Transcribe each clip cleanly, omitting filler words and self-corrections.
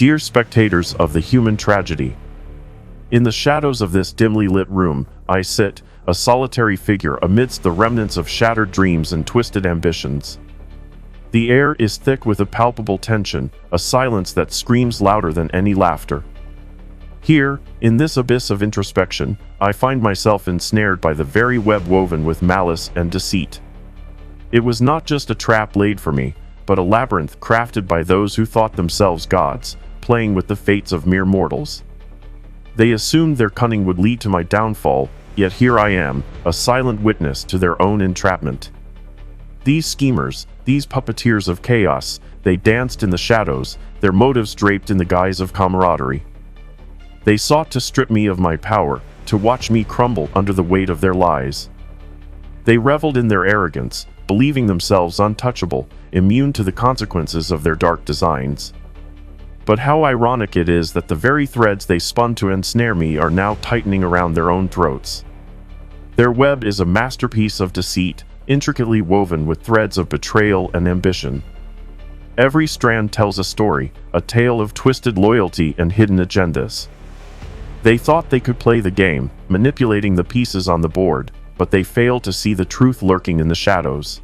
Dear spectators of the human tragedy, in the shadows of this dimly lit room, I sit, a solitary figure amidst the remnants of shattered dreams and twisted ambitions. The air is thick with a palpable tension, a silence that screams louder than any laughter. Here, in this abyss of introspection, I find myself ensnared by the very web woven with malice and deceit. It was not just a trap laid for me, but a labyrinth crafted by those who thought themselves gods, playing with the fates of mere mortals. They assumed their cunning would lead to my downfall, yet here I am, a silent witness to their own entrapment. These schemers, these puppeteers of chaos, they danced in the shadows, their motives draped in the guise of camaraderie. They sought to strip me of my power, to watch me crumble under the weight of their lies. They reveled in their arrogance, believing themselves untouchable, immune to the consequences of their dark designs. But how ironic it is that the very threads they spun to ensnare me are now tightening around their own throats. Their web is a masterpiece of deceit, intricately woven with threads of betrayal and ambition. Every strand tells a story, a tale of twisted loyalty and hidden agendas. They thought they could play the game, manipulating the pieces on the board, but they failed to see the truth lurking in the shadows.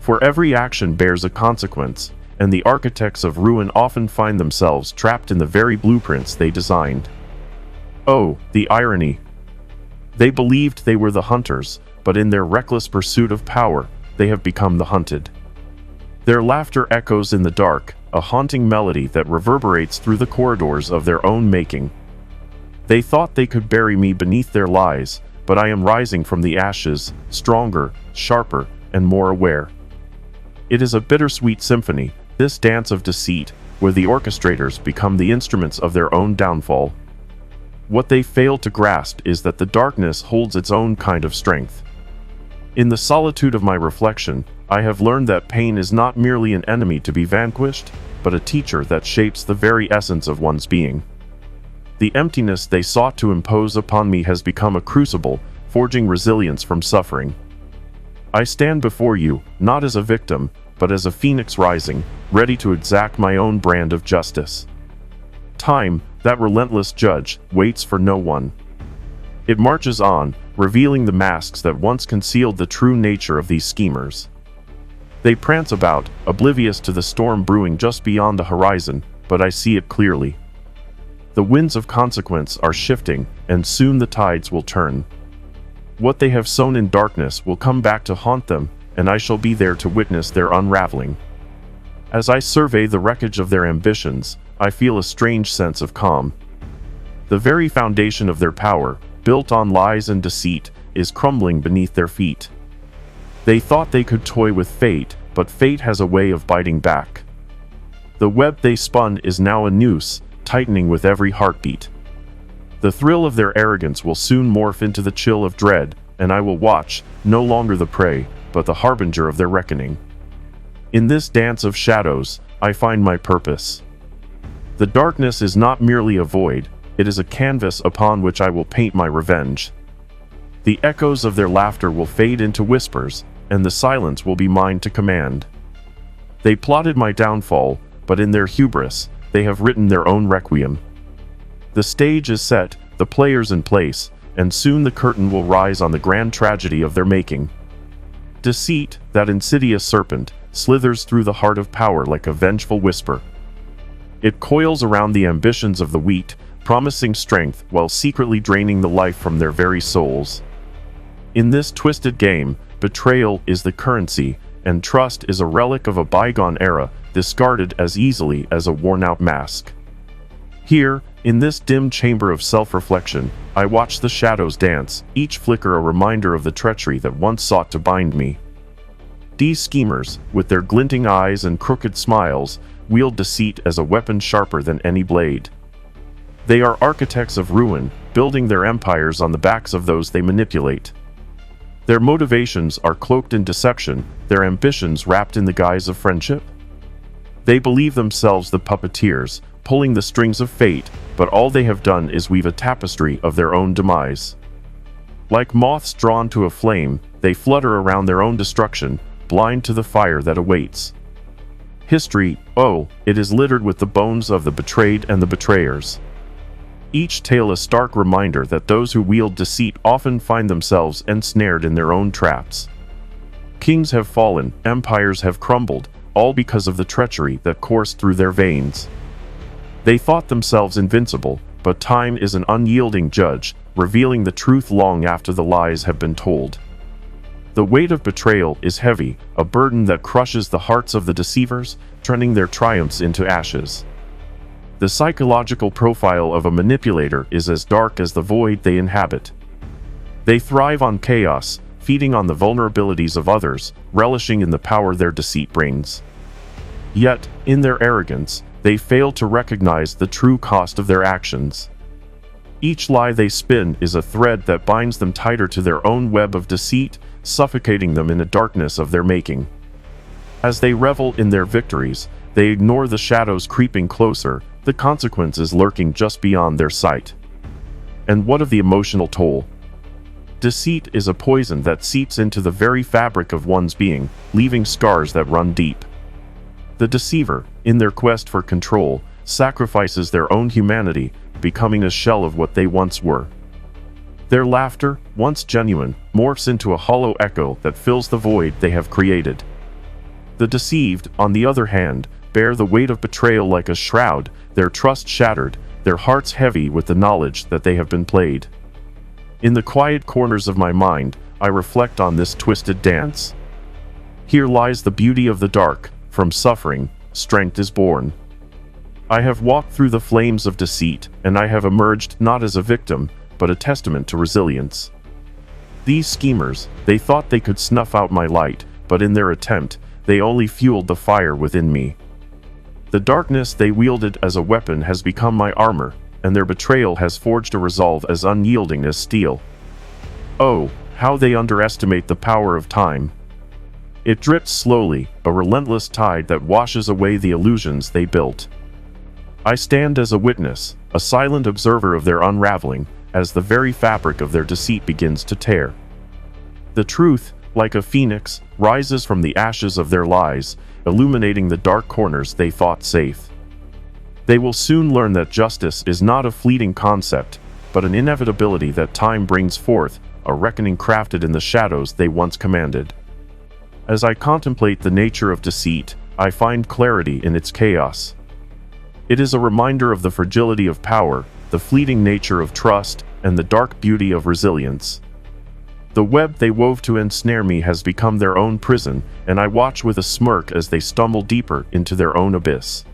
For every action bears a consequence, and the architects of ruin often find themselves trapped in the very blueprints they designed. Oh, the irony! They believed they were the hunters, but in their reckless pursuit of power, they have become the hunted. Their laughter echoes in the dark, a haunting melody that reverberates through the corridors of their own making. They thought they could bury me beneath their lies, but I am rising from the ashes, stronger, sharper, and more aware. It is a bittersweet symphony, this dance of deceit, where the orchestrators become the instruments of their own downfall. What they fail to grasp is that the darkness holds its own kind of strength. In the solitude of my reflection, I have learned that pain is not merely an enemy to be vanquished, but a teacher that shapes the very essence of one's being. The emptiness they sought to impose upon me has become a crucible, forging resilience from suffering. I stand before you, not as a victim, but as a phoenix rising, ready to exact my own brand of justice. Time, that relentless judge, waits for no one. It marches on, revealing the masks that once concealed the true nature of these schemers. They prance about, oblivious to the storm brewing just beyond the horizon, but I see it clearly. The winds of consequence are shifting, and soon the tides will turn. What they have sown in darkness will come back to haunt them, and I shall be there to witness their unraveling. As I survey the wreckage of their ambitions, I feel a strange sense of calm. The very foundation of their power, built on lies and deceit, is crumbling beneath their feet. They thought they could toy with fate, but fate has a way of biting back. The web they spun is now a noose, tightening with every heartbeat. The thrill of their arrogance will soon morph into the chill of dread, and I will watch, no longer the prey, but the harbinger of their reckoning. In this dance of shadows, I find my purpose. The darkness is not merely a void, it is a canvas upon which I will paint my revenge. The echoes of their laughter will fade into whispers, and the silence will be mine to command. They plotted my downfall, but in their hubris, they have written their own requiem. The stage is set, the players in place, and soon the curtain will rise on the grand tragedy of their making. Deceit, that insidious serpent, slithers through the heart of power like a vengeful whisper. It coils around the ambitions of the weak, promising strength while secretly draining the life from their very souls. In this twisted game, betrayal is the currency, and trust is a relic of a bygone era, discarded as easily as a worn-out mask. Here, in this dim chamber of self-reflection, I watch the shadows dance, each flicker a reminder of the treachery that once sought to bind me. These schemers, with their glinting eyes and crooked smiles, wield deceit as a weapon sharper than any blade. They are architects of ruin, building their empires on the backs of those they manipulate. Their motivations are cloaked in deception, their ambitions wrapped in the guise of friendship. They believe themselves the puppeteers, pulling the strings of fate, but all they have done is weave a tapestry of their own demise. Like moths drawn to a flame, they flutter around their own destruction, blind to the fire that awaits. History, oh, it is littered with the bones of the betrayed and the betrayers. Each tale a stark reminder that those who wield deceit often find themselves ensnared in their own traps. Kings have fallen, empires have crumbled, all because of the treachery that coursed through their veins. They thought themselves invincible, but time is an unyielding judge, revealing the truth long after the lies have been told. The weight of betrayal is heavy, a burden that crushes the hearts of the deceivers, turning their triumphs into ashes. The psychological profile of a manipulator is as dark as the void they inhabit. They thrive on chaos, feeding on the vulnerabilities of others, relishing in the power their deceit brings. Yet, in their arrogance, they fail to recognize the true cost of their actions. Each lie they spin is a thread that binds them tighter to their own web of deceit, suffocating them in the darkness of their making. As they revel in their victories, they ignore the shadows creeping closer, the consequences lurking just beyond their sight. And what of the emotional toll? Deceit is a poison that seeps into the very fabric of one's being, leaving scars that run deep. The deceiver, in their quest for control, sacrifices their own humanity, becoming a shell of what they once were. Their laughter, once genuine, morphs into a hollow echo that fills the void they have created. The deceived, on the other hand, bear the weight of betrayal like a shroud, their trust shattered, their hearts heavy with the knowledge that they have been played. In the quiet corners of my mind, I reflect on this twisted dance. Here lies the beauty of the dark. From suffering, strength is born. I have walked through the flames of deceit, and I have emerged not as a victim, but a testament to resilience. These schemers, they thought they could snuff out my light, but in their attempt, they only fueled the fire within me. The darkness they wielded as a weapon has become my armor, and their betrayal has forged a resolve as unyielding as steel. Oh, how they underestimate the power of time. It drips slowly, a relentless tide that washes away the illusions they built. I stand as a witness, a silent observer of their unraveling, as the very fabric of their deceit begins to tear. The truth, like a phoenix, rises from the ashes of their lies, illuminating the dark corners they thought safe. They will soon learn that justice is not a fleeting concept, but an inevitability that time brings forth, a reckoning crafted in the shadows they once commanded. As I contemplate the nature of deceit, I find clarity in its chaos. It is a reminder of the fragility of power, the fleeting nature of trust, and the dark beauty of resilience. The web they wove to ensnare me has become their own prison, and I watch with a smirk as they stumble deeper into their own abyss.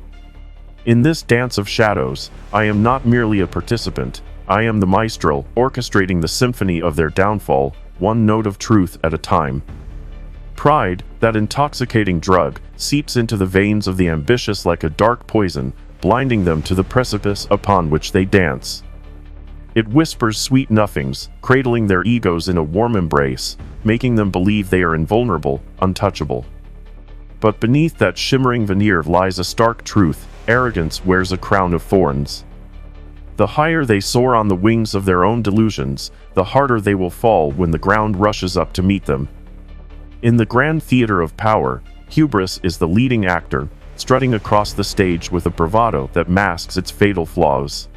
In this dance of shadows, I am not merely a participant, I am the maestro, orchestrating the symphony of their downfall, one note of truth at a time. Pride, that intoxicating drug, seeps into the veins of the ambitious like a dark poison, blinding them to the precipice upon which they dance. It whispers sweet nothings, cradling their egos in a warm embrace, making them believe they are invulnerable, untouchable. But beneath that shimmering veneer lies a stark truth: arrogance wears a crown of thorns. The higher they soar on the wings of their own delusions, the harder they will fall when the ground rushes up to meet them. In the grand theater of power, hubris is the leading actor, strutting across the stage with a bravado that masks its fatal flaws.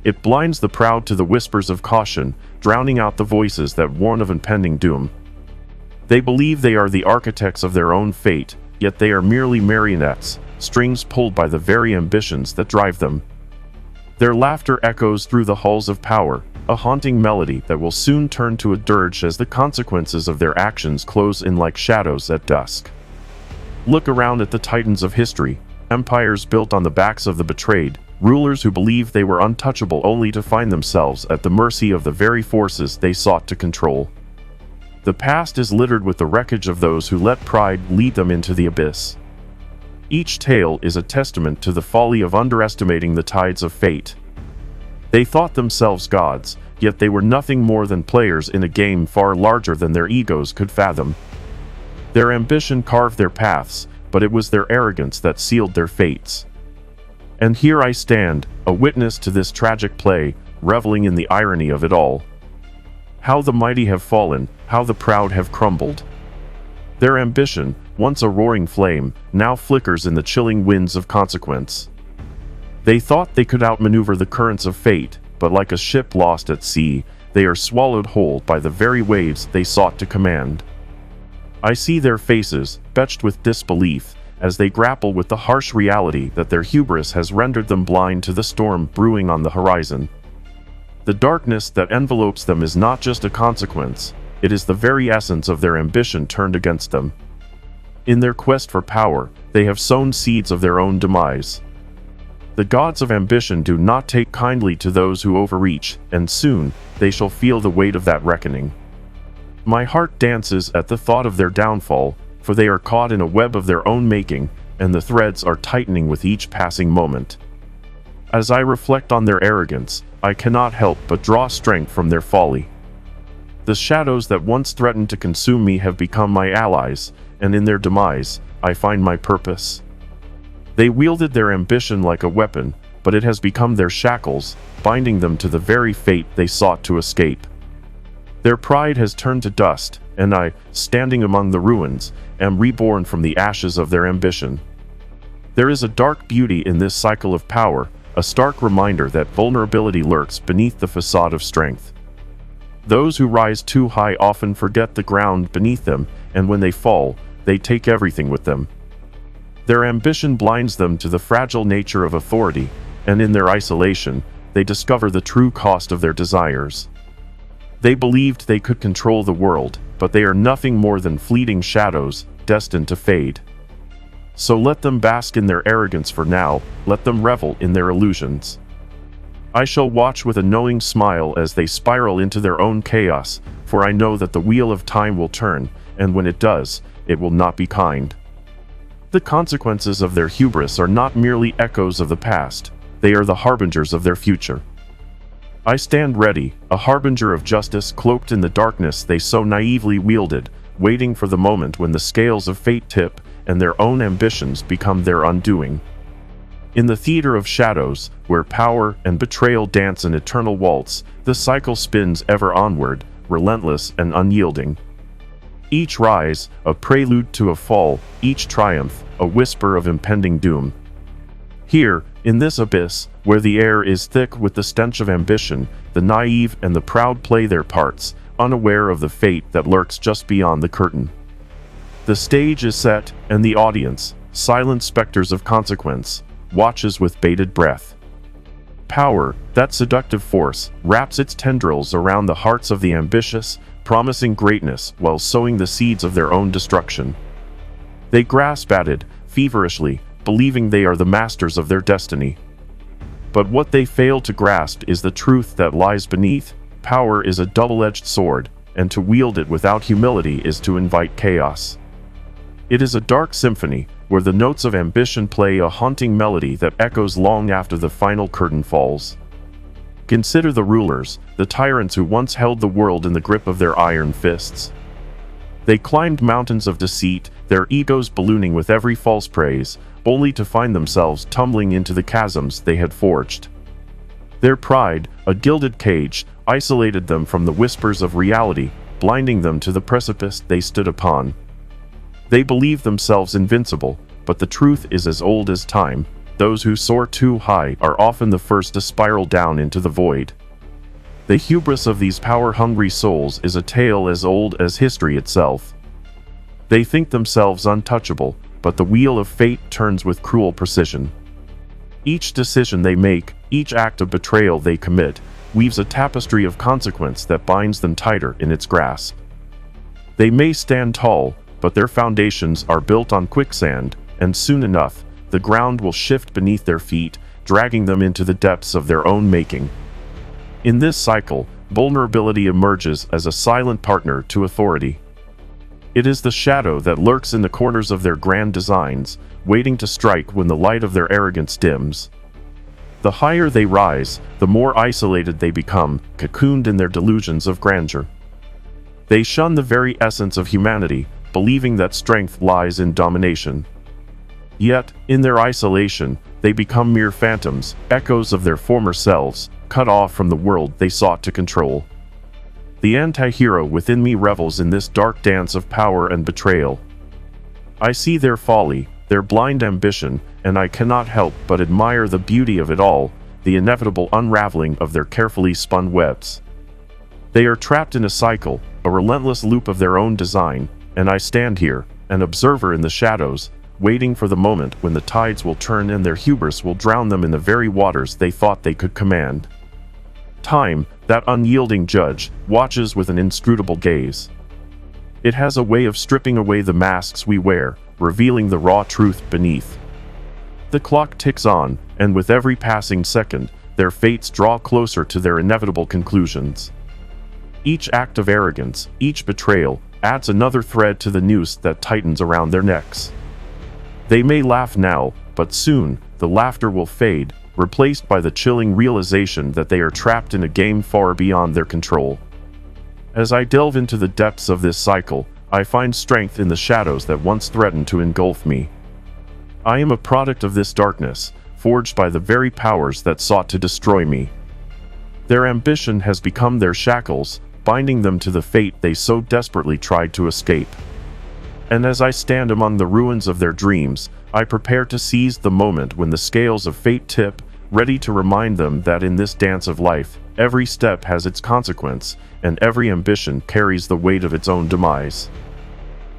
It blinds the proud to the whispers of caution, drowning out the voices that warn of impending doom. They believe they are the architects of their own fate, yet they are merely marionettes, strings pulled by the very ambitions that drive them. Their laughter echoes through the halls of power, a haunting melody that will soon turn to a dirge as the consequences of their actions close in like shadows at dusk. Look around at the titans of history, empires built on the backs of the betrayed, rulers who believed they were untouchable only to find themselves at the mercy of the very forces they sought to control. The past is littered with the wreckage of those who let pride lead them into the abyss. Each tale is a testament to the folly of underestimating the tides of fate. They thought themselves gods, yet they were nothing more than players in a game far larger than their egos could fathom. Their ambition carved their paths, but it was their arrogance that sealed their fates. And here I stand, a witness to this tragic play, reveling in the irony of it all. How the mighty have fallen, how the proud have crumbled. Their ambition, once a roaring flame, now flickers in the chilling winds of consequence. They thought they could outmaneuver the currents of fate, but like a ship lost at sea, they are swallowed whole by the very waves they sought to command. I see their faces, etched with disbelief, as they grapple with the harsh reality that their hubris has rendered them blind to the storm brewing on the horizon. The darkness that envelopes them is not just a consequence, it is the very essence of their ambition turned against them. In their quest for power, they have sown seeds of their own demise. The gods of ambition do not take kindly to those who overreach, and soon they shall feel the weight of that reckoning. My heart dances at the thought of their downfall, for they are caught in a web of their own making, and the threads are tightening with each passing moment. As I reflect on their arrogance, I cannot help but draw strength from their folly. The shadows that once threatened to consume me have become my allies, and in their demise, I find my purpose. They wielded their ambition like a weapon, but it has become their shackles, binding them to the very fate they sought to escape. Their pride has turned to dust, and I, standing among the ruins, am reborn from the ashes of their ambition. There is a dark beauty in this cycle of power, a stark reminder that vulnerability lurks beneath the facade of strength. Those who rise too high often forget the ground beneath them, and when they fall, they take everything with them. Their ambition blinds them to the fragile nature of authority, and in their isolation, they discover the true cost of their desires. They believed they could control the world, but they are nothing more than fleeting shadows, destined to fade. So let them bask in their arrogance for now, let them revel in their illusions. I shall watch with a knowing smile as they spiral into their own chaos, for I know that the wheel of time will turn, and when it does, it will not be kind. The consequences of their hubris are not merely echoes of the past, they are the harbingers of their future. I stand ready, a harbinger of justice cloaked in the darkness they so naively wielded, waiting for the moment when the scales of fate tip and their own ambitions become their undoing. In the theater of shadows, where power and betrayal dance an eternal waltz, the cycle spins ever onward, relentless and unyielding. Each rise, a prelude to a fall, each triumph, a whisper of impending doom. Here, in this abyss, where the air is thick with the stench of ambition, the naive and the proud play their parts, unaware of the fate that lurks just beyond the curtain. The stage is set, and the audience, silent specters of consequence, watches with bated breath. Power, that seductive force, wraps its tendrils around the hearts of the ambitious, promising greatness while sowing the seeds of their own destruction. They grasp at it, feverishly, believing they are the masters of their destiny. But what they fail to grasp is the truth that lies beneath. Power is a double-edged sword, and to wield it without humility is to invite chaos. It is a dark symphony, where the notes of ambition play a haunting melody that echoes long after the final curtain falls. Consider the rulers, the tyrants who once held the world in the grip of their iron fists. They climbed mountains of deceit, their egos ballooning with every false praise, only to find themselves tumbling into the chasms they had forged. Their pride, a gilded cage, isolated them from the whispers of reality, blinding them to the precipice they stood upon. They believed themselves invincible, but the truth is as old as time. Those who soar too high are often the first to spiral down into the void. The hubris of these power-hungry souls is a tale as old as history itself. They think themselves untouchable, but the wheel of fate turns with cruel precision. Each decision they make, each act of betrayal they commit, weaves a tapestry of consequence that binds them tighter in its grasp. They may stand tall, but their foundations are built on quicksand, and soon enough, the ground will shift beneath their feet, dragging them into the depths of their own making. In this cycle, vulnerability emerges as a silent partner to authority. It is the shadow that lurks in the corners of their grand designs, waiting to strike when the light of their arrogance dims. The higher they rise, the more isolated they become, cocooned in their delusions of grandeur. They shun the very essence of humanity, believing that strength lies in domination. Yet, in their isolation, they become mere phantoms, echoes of their former selves, cut off from the world they sought to control. The anti-hero within me revels in this dark dance of power and betrayal, I see their folly, their blind ambition, and I cannot help but admire the beauty of it all, the inevitable unraveling of their carefully spun webs. They are trapped in a cycle, a relentless loop of their own design, and I stand here, an observer in the shadows, waiting for the moment when the tides will turn and their hubris will drown them in the very waters they thought they could command. Time, that unyielding judge, watches with an inscrutable gaze. It has a way of stripping away the masks we wear, revealing the raw truth beneath. The clock ticks on, and with every passing second, their fates draw closer to their inevitable conclusions. Each act of arrogance, each betrayal, adds another thread to the noose that tightens around their necks. They may laugh now, but soon, the laughter will fade, replaced by the chilling realization that they are trapped in a game far beyond their control. As I delve into the depths of this cycle, I find strength in the shadows that once threatened to engulf me. I am a product of this darkness, forged by the very powers that sought to destroy me. Their ambition has become their shackles, binding them to the fate they so desperately tried to escape. And as I stand among the ruins of their dreams, I prepare to seize the moment when the scales of fate tip, ready to remind them that in this dance of life, every step has its consequence, and every ambition carries the weight of its own demise.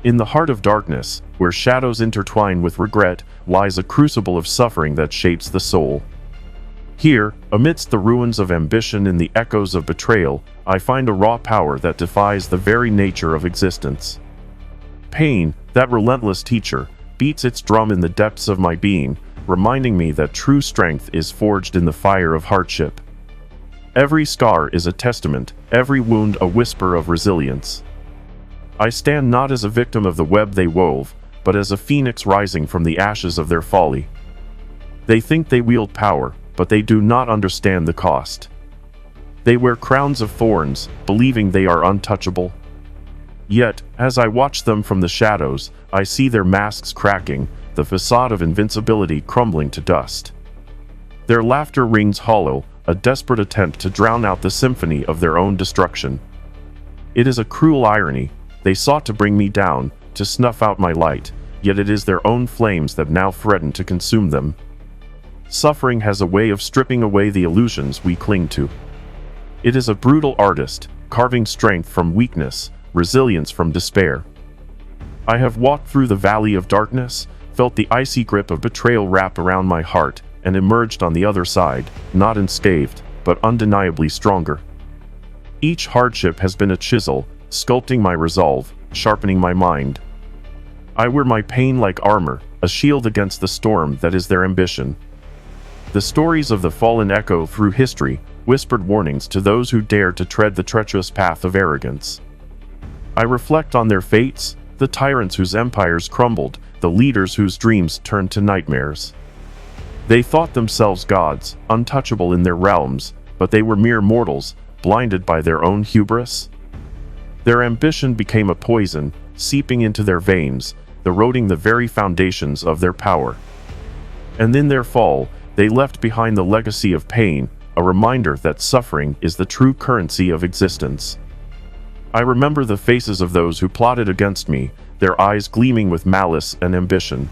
In the heart of darkness, where shadows intertwine with regret, lies a crucible of suffering that shapes the soul. Here, amidst the ruins of ambition and the echoes of betrayal, I find a raw power that defies the very nature of existence. Pain, that relentless teacher, beats its drum in the depths of my being, reminding me that true strength is forged in the fire of hardship. Every scar is a testament, every wound a whisper of resilience. I stand not as a victim of the web they wove, but as a phoenix rising from the ashes of their folly. They think they wield power, but they do not understand the cost. They wear crowns of thorns, believing they are untouchable. Yet, as I watch them from the shadows, I see their masks cracking, the facade of invincibility crumbling to dust. Their laughter rings hollow, a desperate attempt to drown out the symphony of their own destruction. It is a cruel irony. They sought to bring me down, to snuff out my light, yet it is their own flames that now threaten to consume them. Suffering has a way of stripping away the illusions we cling to. It is a brutal artist, carving strength from weakness, resilience from despair. I have walked through the valley of darkness, felt the icy grip of betrayal wrap around my heart, and emerged on the other side, not unscathed, but undeniably stronger. Each hardship has been a chisel, sculpting my resolve, sharpening my mind. I wear my pain like armor, a shield against the storm that is their ambition. The stories of the fallen echo through history, whispered warnings to those who dare to tread the treacherous path of arrogance. I reflect on their fates, the tyrants whose empires crumbled, the leaders whose dreams turned to nightmares. They thought themselves gods, untouchable in their realms, but they were mere mortals, blinded by their own hubris. Their ambition became a poison, seeping into their veins, eroding the very foundations of their power. And in their fall, they left behind the legacy of pain, a reminder that suffering is the true currency of existence. I remember the faces of those who plotted against me, their eyes gleaming with malice and ambition.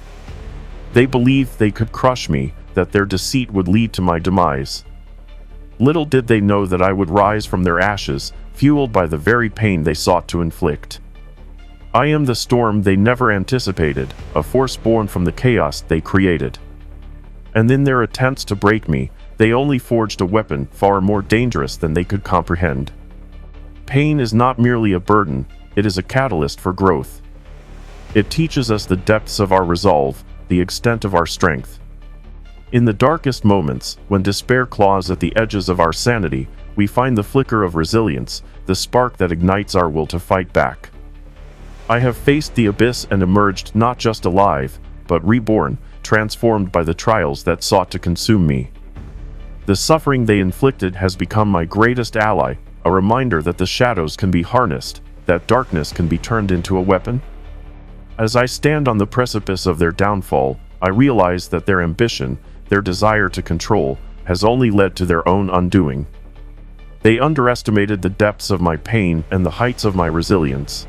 They believed they could crush me, that their deceit would lead to my demise. Little did they know that I would rise from their ashes, fueled by the very pain they sought to inflict. I am the storm they never anticipated, a force born from the chaos they created. And in their attempts to break me, they only forged a weapon far more dangerous than they could comprehend. Pain is not merely a burden, it is a catalyst for growth. It teaches us the depths of our resolve, the extent of our strength. In the darkest moments, when despair claws at the edges of our sanity, we find the flicker of resilience, the spark that ignites our will to fight back. I have faced the abyss and emerged not just alive, but reborn, transformed by the trials that sought to consume me. The suffering they inflicted has become my greatest ally, a reminder that the shadows can be harnessed, that darkness can be turned into a weapon. As I stand on the precipice of their downfall, I realize that their ambition, their desire to control, has only led to their own undoing. They underestimated the depths of my pain and the heights of my resilience.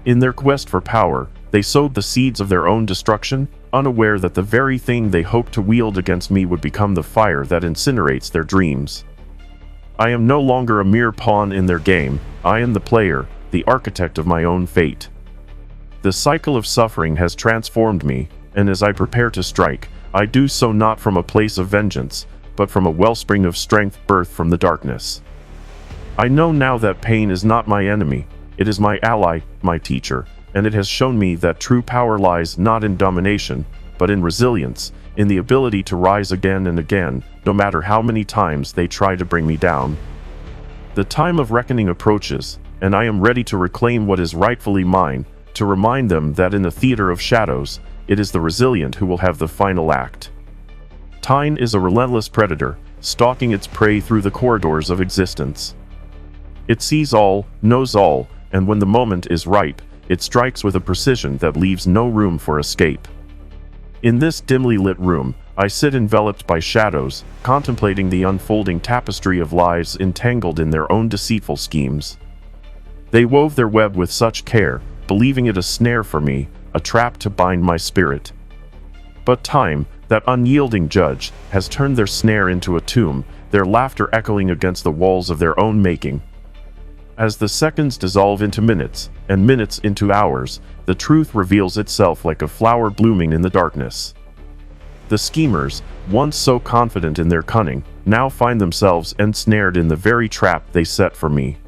In their quest for power, They sowed the seeds of their own destruction, unaware that the very thing they hoped to wield against me would become the fire that incinerates their dreams. I am no longer a mere pawn in their game. I am the player, the architect of my own fate. The cycle of suffering has transformed me, and as I prepare to strike, I do so not from a place of vengeance, but from a wellspring of strength birthed from the darkness. I know now that pain is not my enemy, it is my ally, my teacher, and it has shown me that true power lies not in domination, but in resilience, in the ability to rise again and again, no matter how many times they try to bring me down. The time of reckoning approaches, and I am ready to reclaim what is rightfully mine, to remind them that in the theater of shadows, it is the resilient who will have the final act. Time is a relentless predator, stalking its prey through the corridors of existence. It sees all, knows all, and when the moment is ripe, it strikes with a precision that leaves no room for escape. In this dimly lit room, I sit enveloped by shadows, contemplating the unfolding tapestry of lives entangled in their own deceitful schemes. They wove their web with such care, believing it a snare for me, a trap to bind my spirit. But time, that unyielding judge, has turned their snare into a tomb, their laughter echoing against the walls of their own making. As the seconds dissolve into minutes, and minutes into hours, the truth reveals itself like a flower blooming in the darkness. The schemers, once so confident in their cunning, now find themselves ensnared in the very trap they set for me.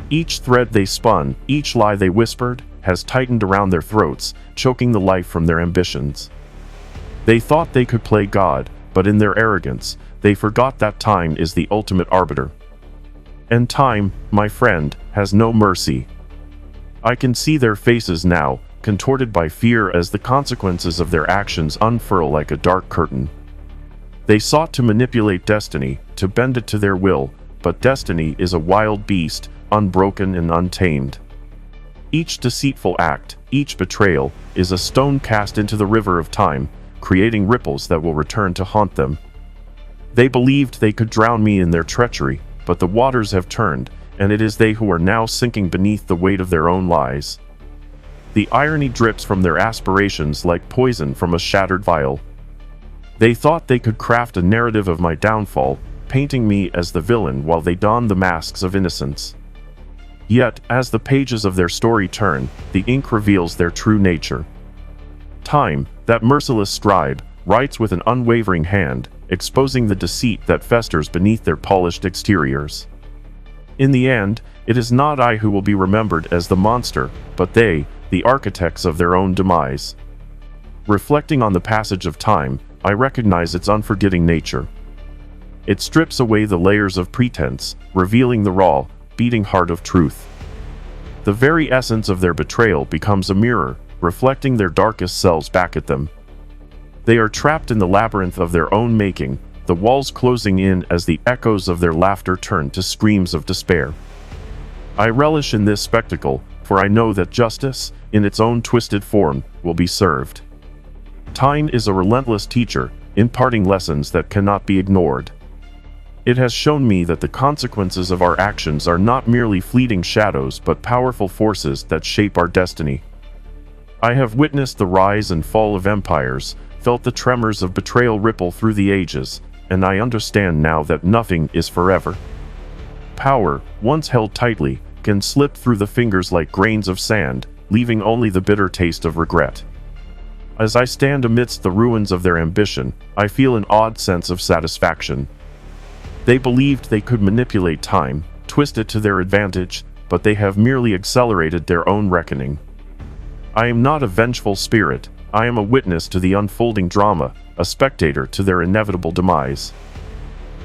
Each thread they spun, each lie they whispered, has tightened around their throats, choking the life from their ambitions. They thought they could play God, but in their arrogance, they forgot that time is the ultimate arbiter. And time, my friend, has no mercy. I can see their faces now, contorted by fear as the consequences of their actions unfurl like a dark curtain. They sought to manipulate destiny, to bend it to their will, but destiny is a wild beast, unbroken and untamed. Each deceitful act, each betrayal, is a stone cast into the river of time, creating ripples that will return to haunt them. They believed they could drown me in their treachery, but the waters have turned, and it is they who are now sinking beneath the weight of their own lies. The irony drips from their aspirations like poison from a shattered vial. They thought they could craft a narrative of my downfall, painting me as the villain while they donned the masks of innocence. Yet, as the pages of their story turn, the ink reveals their true nature. Time, that merciless scribe, writes with an unwavering hand, exposing the deceit that festers beneath their polished exteriors. In the end, it is not I who will be remembered as the monster, but they, the architects of their own demise. Reflecting on the passage of time, I recognize its unforgetting nature. It strips away the layers of pretense, revealing the raw, beating heart of truth. The very essence of their betrayal becomes a mirror, reflecting their darkest selves back at them. They are trapped in the labyrinth of their own making, the walls closing in as the echoes of their laughter turn to screams of despair. I relish in this spectacle, for I know that justice, in its own twisted form, will be served. Time is a relentless teacher, imparting lessons that cannot be ignored. It has shown me that the consequences of our actions are not merely fleeting shadows but powerful forces that shape our destiny. I have witnessed the rise and fall of empires, felt the tremors of betrayal ripple through the ages, and I understand now that nothing is forever. Power, once held tightly, can slip through the fingers like grains of sand, leaving only the bitter taste of regret. As I stand amidst the ruins of their ambition, I feel an odd sense of satisfaction. They believed they could manipulate time, twist it to their advantage, but they have merely accelerated their own reckoning. I am not a vengeful spirit, I am a witness to the unfolding drama, a spectator to their inevitable demise.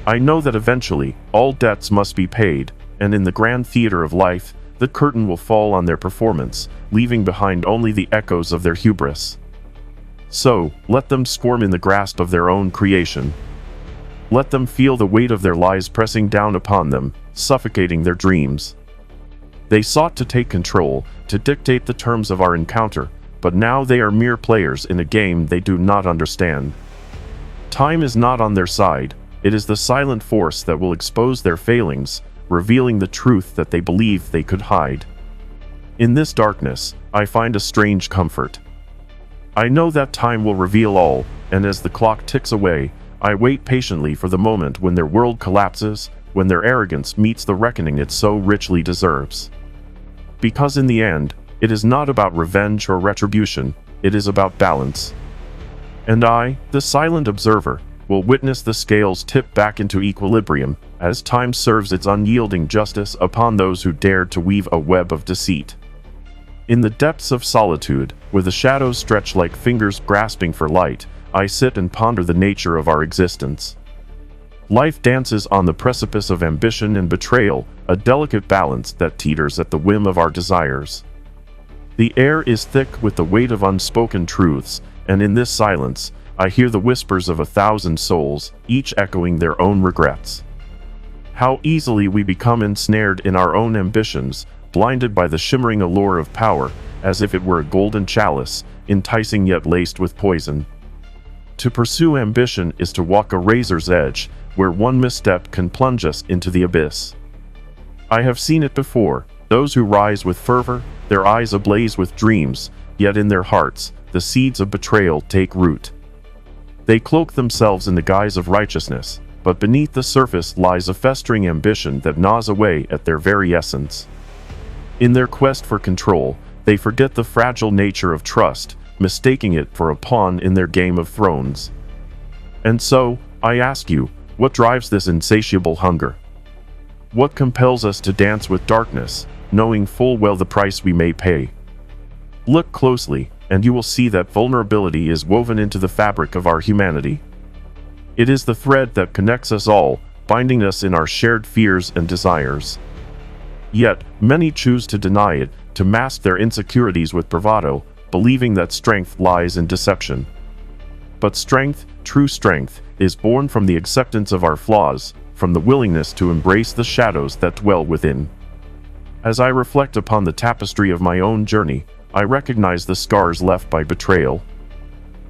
I know that eventually, all debts must be paid, and in the grand theater of life, the curtain will fall on their performance, leaving behind only the echoes of their hubris. So, let them squirm in the grasp of their own creation. Let them feel the weight of their lies pressing down upon them, suffocating their dreams. They sought to take control, to dictate the terms of our encounter, but now they are mere players in a game they do not understand. Time is not on their side, it is the silent force that will expose their failings, revealing the truth that they believed they could hide. In this darkness, I find a strange comfort. I know that time will reveal all, and as the clock ticks away, I wait patiently for the moment when their world collapses, when their arrogance meets the reckoning it so richly deserves. Because in the end, it is not about revenge or retribution, it is about balance. And I, the silent observer, will witness the scales tip back into equilibrium, as time serves its unyielding justice upon those who dared to weave a web of deceit. In the depths of solitude, where the shadows stretch like fingers grasping for light, I sit and ponder the nature of our existence. Life dances on the precipice of ambition and betrayal, a delicate balance that teeters at the whim of our desires. The air is thick with the weight of unspoken truths, and in this silence, I hear the whispers of 1,000 souls, each echoing their own regrets. How easily we become ensnared in our own ambitions, blinded by the shimmering allure of power, as if it were a golden chalice, enticing yet laced with poison. To pursue ambition is to walk a razor's edge, where one misstep can plunge us into the abyss. I have seen it before, those who rise with fervor, their eyes ablaze with dreams, yet in their hearts, the seeds of betrayal take root. They cloak themselves in the guise of righteousness, but beneath the surface lies a festering ambition that gnaws away at their very essence. In their quest for control, they forget the fragile nature of trust, mistaking it for a pawn in their game of thrones. And so, I ask you, what drives this insatiable hunger? What compels us to dance with darkness, knowing full well the price we may pay? Look closely, and you will see that vulnerability is woven into the fabric of our humanity. It is the thread that connects us all, binding us in our shared fears and desires. Yet, many choose to deny it, to mask their insecurities with bravado, believing that strength lies in deception. But strength, true strength, is born from the acceptance of our flaws, from the willingness to embrace the shadows that dwell within. As I reflect upon the tapestry of my own journey, I recognize the scars left by betrayal.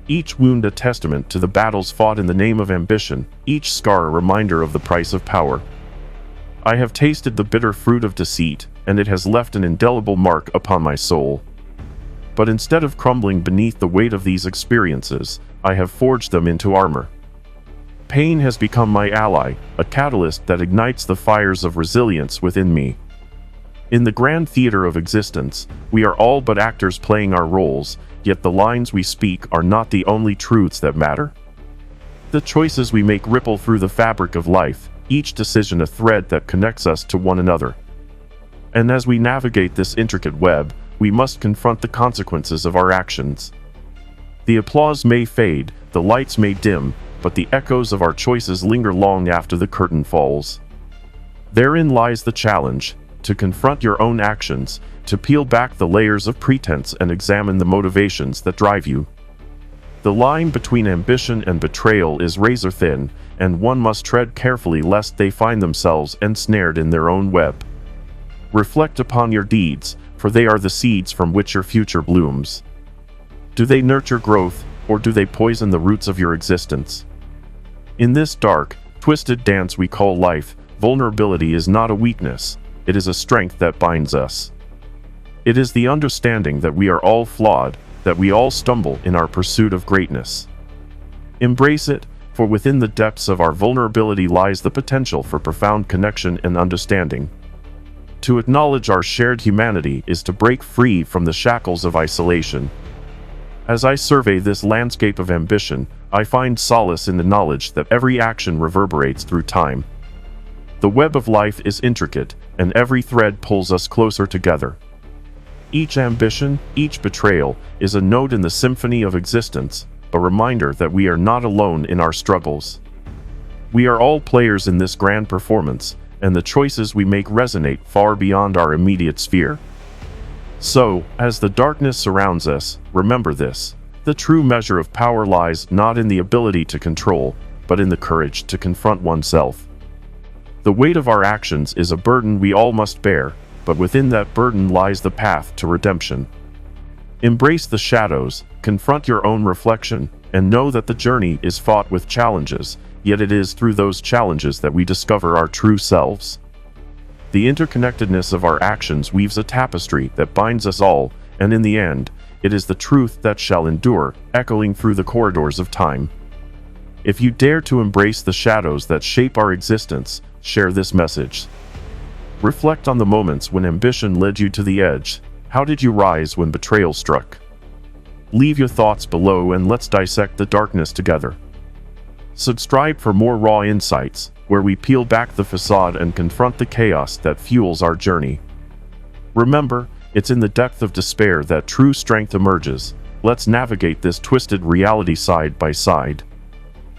Each wound a testament to the battles fought in the name of ambition, each scar a reminder of the price of power. I have tasted the bitter fruit of deceit, and it has left an indelible mark upon my soul. But instead of crumbling beneath the weight of these experiences, I have forged them into armor. Pain has become my ally, a catalyst that ignites the fires of resilience within me. In the grand theater of existence, we are all but actors playing our roles, yet the lines we speak are not the only truths that matter. The choices we make ripple through the fabric of life, each decision a thread that connects us to one another. And as we navigate this intricate web, we must confront the consequences of our actions. The applause may fade, the lights may dim, but the echoes of our choices linger long after the curtain falls. Therein lies the challenge, to confront your own actions, to peel back the layers of pretense and examine the motivations that drive you. The line between ambition and betrayal is razor thin, and one must tread carefully lest they find themselves ensnared in their own web. Reflect upon your deeds, for they are the seeds from which your future blooms. Do they nurture growth, or do they poison the roots of your existence? In this dark, twisted dance we call life, vulnerability is not a weakness, it is a strength that binds us. It is the understanding that we are all flawed, that we all stumble in our pursuit of greatness. Embrace it, for within the depths of our vulnerability lies the potential for profound connection and understanding. To acknowledge our shared humanity is to break free from the shackles of isolation. As I survey this landscape of ambition, I find solace in the knowledge that every action reverberates through time. The web of life is intricate, and every thread pulls us closer together. Each ambition, each betrayal, is a note in the symphony of existence, a reminder that we are not alone in our struggles. We are all players in this grand performance, and the choices we make resonate far beyond our immediate sphere. So, as the darkness surrounds us, remember this: the true measure of power lies not in the ability to control, but in the courage to confront oneself. The weight of our actions is a burden we all must bear, but within that burden lies the path to redemption. Embrace the shadows, confront your own reflection, and know that the journey is fought with challenges, yet it is through those challenges that we discover our true selves. The interconnectedness of our actions weaves a tapestry that binds us all, and in the end, it is the truth that shall endure, echoing through the corridors of time. If you dare to embrace the shadows that shape our existence, share this message. Reflect on the moments when ambition led you to the edge. How did you rise when betrayal struck? Leave your thoughts below and let's dissect the darkness together. Subscribe for more raw insights, where we peel back the facade and confront the chaos that fuels our journey. Remember, it's in the depth of despair that true strength emerges. Let's navigate this twisted reality side by side.